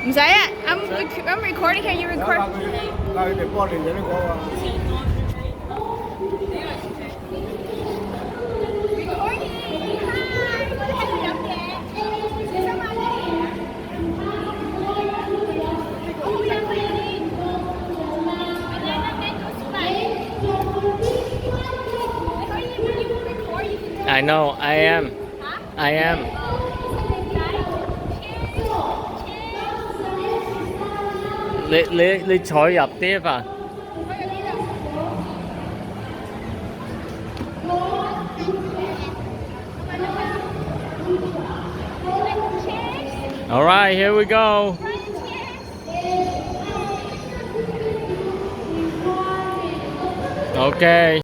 唔使啊，I'm recording. Can you record? 佢哋幫你呢個 I know, I am. I am. 你坐入啲吧。All right, here we go. Okay.